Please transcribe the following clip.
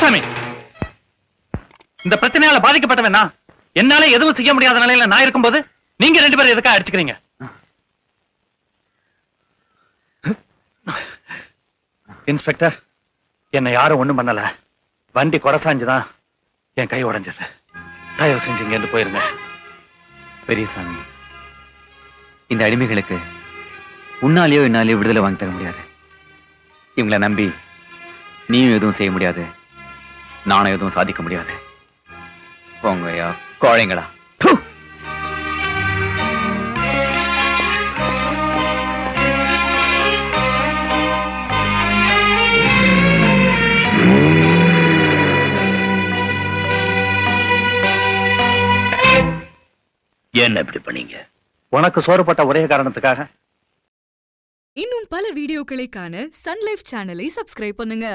பெரியசாமி, இந்த பிரச்சனையால பாதிக்கப்பட்டவன் நான். என்னால எதுவும் செய்ய முடியாத நிலையில நான் இருக்கும்போது நீங்க 2 பேரும் எதுக்கா அடிச்சுக்கிறீங்க? இன்ஸ்பெக்டர், என்னை யாரும் ஒண்ணும் பண்ணல. வண்டி கொடசாஞ்சுதான் என் கை உடைஞ்சது. தயவு செஞ்சு இங்க இருந்து போயிருங்க. பெரியசாமி, இந்த அடிமைகளுக்கு உன்னாலேயோ என்னாலேயோ விடுதலை வாங்கி தர முடியாது. இவங்களை நம்பி நீயும் எதுவும் செய்ய முடியாது, நானும் எதுவும் சாதிக்க முடியாது. போங்கய்யா கோழைங்களா. என்ன இப்படி பண்ணீங்க? உனக்கு சோறுபட்ட ஒரே காரணத்துக்காக. இன்னும் பல வீடியோக்களை காண சன் லைஃப் சேனலை சப்ஸ்கிரைப் பண்ணுங்க.